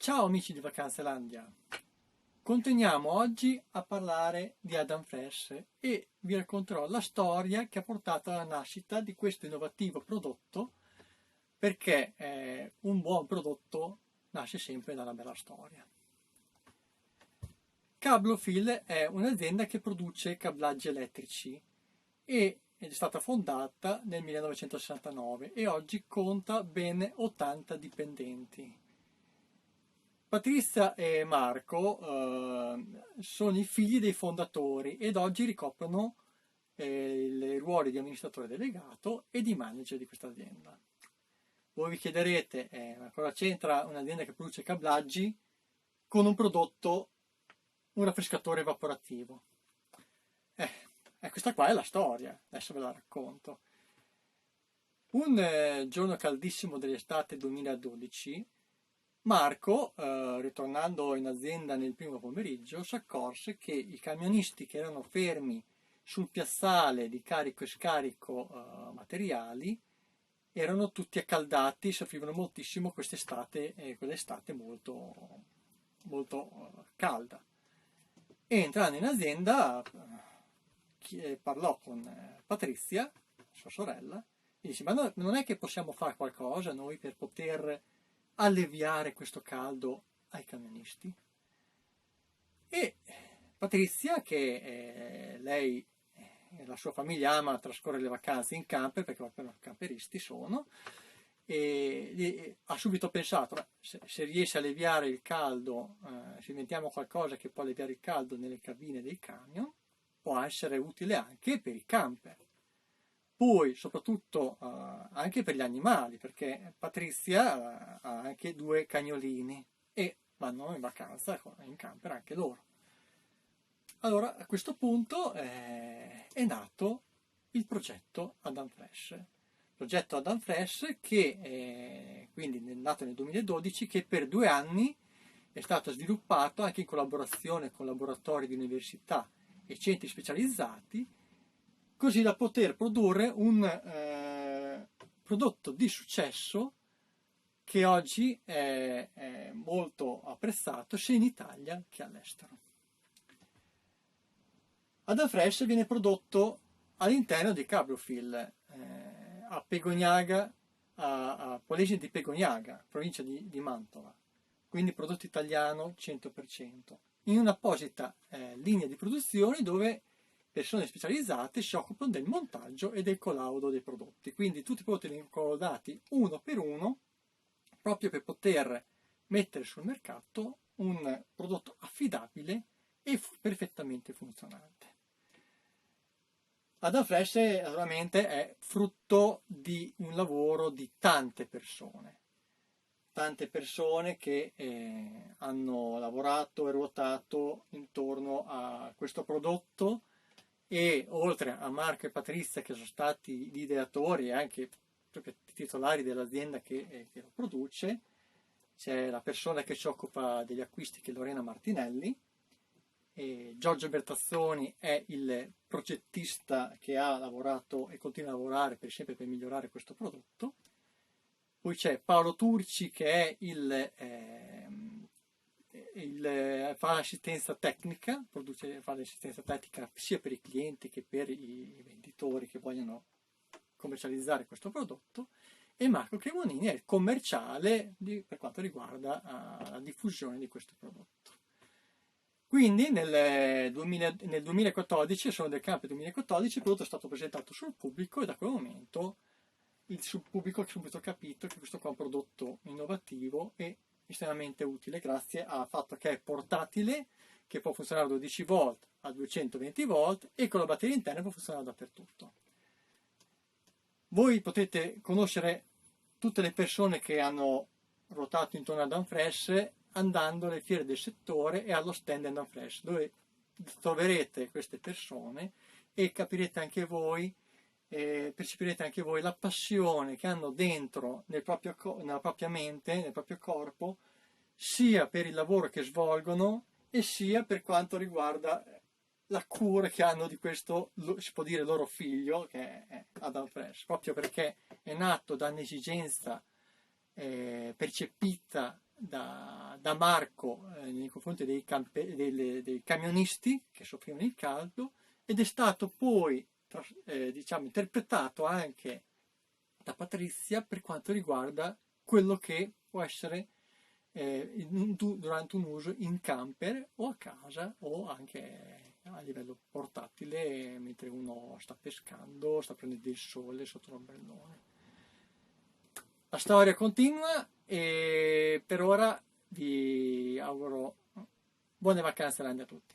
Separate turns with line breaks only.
Ciao amici di Vacanzelandia! Continuiamo oggi a parlare di Adam Fresh e vi racconterò la storia che ha portato alla nascita di questo innovativo prodotto, perché un buon prodotto nasce sempre da una bella storia. Cablophil è un'azienda che produce cablaggi elettrici e è stata fondata nel 1969 e oggi conta ben 80 dipendenti. Patrizia e Marco sono i figli dei fondatori ed oggi ricoprono i ruoli di amministratore delegato e di manager di questa azienda. Voi vi chiederete ma cosa c'entra un'azienda che produce cablaggi con un prodotto, un raffrescatore evaporativo? Questa qua è la storia, adesso ve la racconto. Un giorno caldissimo dell'estate 2012, Marco, ritornando in azienda nel primo pomeriggio, si accorse che i camionisti che erano fermi sul piazzale di carico e scarico materiali erano tutti accaldati, soffrivano moltissimo quest'estate, quell'estate molto, molto calda. E entrando in azienda parlò con Patrizia, sua sorella, e disse: ma non è che possiamo fare qualcosa noi per poter alleviare questo caldo ai camionisti? E Patrizia, che lei e la sua famiglia ama trascorrere le vacanze in camper, perché camperisti sono, e ha subito pensato: se riesce a alleviare il caldo, se inventiamo qualcosa che può alleviare il caldo nelle cabine dei camion, può essere utile anche per i camper. Poi soprattutto anche per gli animali, perché Patrizia ha anche 2 cagnolini e vanno in vacanza in camper anche loro. Allora a questo punto è nato il progetto Adam Fresh. Il progetto Adam Fresh che quindi è nato nel 2012, che per 2 anni è stato sviluppato anche in collaborazione con laboratori di università e centri specializzati, così da poter produrre un prodotto di successo che oggi è molto apprezzato sia in Italia che all'estero. Adam Fresh viene prodotto all'interno di Cablophil a Pegognaga, a Polesine di Pegognaga, provincia di Mantova, quindi prodotto italiano 100%, in un'apposita linea di produzione dove persone specializzate si occupano del montaggio e del collaudo dei prodotti. Quindi tutti i prodotti vengono collaudati uno per uno, proprio per poter mettere sul mercato un prodotto affidabile e perfettamente funzionante. Adam Fresh naturalmente è frutto di un lavoro di tante persone che hanno lavorato e ruotato intorno a questo prodotto, e oltre a Marco e Patrizia, che sono stati gli ideatori e anche proprio titolari dell'azienda che lo produce, c'è la persona che si occupa degli acquisti, che è Lorena Martinelli, e Giorgio Bertazzoni è il progettista che ha lavorato e continua a lavorare sempre per migliorare questo prodotto. Poi c'è Paolo Turci, che è fa l'assistenza tecnica, fa l'assistenza tecnica sia per i clienti che per i venditori che vogliono commercializzare questo prodotto, e Marco Cremonini è il commerciale per quanto riguarda la diffusione di questo prodotto. Quindi nel 2014, sono del campo 2014, il prodotto è stato presentato sul pubblico e da quel momento il pubblico ha subito capito che questo qua è un prodotto innovativo e estremamente utile, grazie al fatto che è portatile, che può funzionare a 12 volt, a 220 volt e con la batteria interna può funzionare dappertutto. Voi potete conoscere tutte le persone che hanno ruotato intorno ad Adam Fresh andando alle fiere del settore e allo stand Adam Fresh, dove troverete queste persone e capirete anche voi, percepirete anche voi la passione che hanno dentro nella propria mente, nel proprio corpo, sia per il lavoro che svolgono e sia per quanto riguarda la cura che hanno di questo, si può dire, loro figlio, che è Adam Fresh, proprio perché è nato da un'esigenza percepita da Marco nei confronti dei camionisti che soffrivano il caldo, ed è stato poi diciamo, interpretato anche da Patrizia per quanto riguarda quello che può essere durante un uso in camper o a casa o anche a livello portatile mentre uno sta pescando, sta prendendo il sole sotto l'ombrellone. La storia continua e per ora vi auguro buone vacanze a tutti.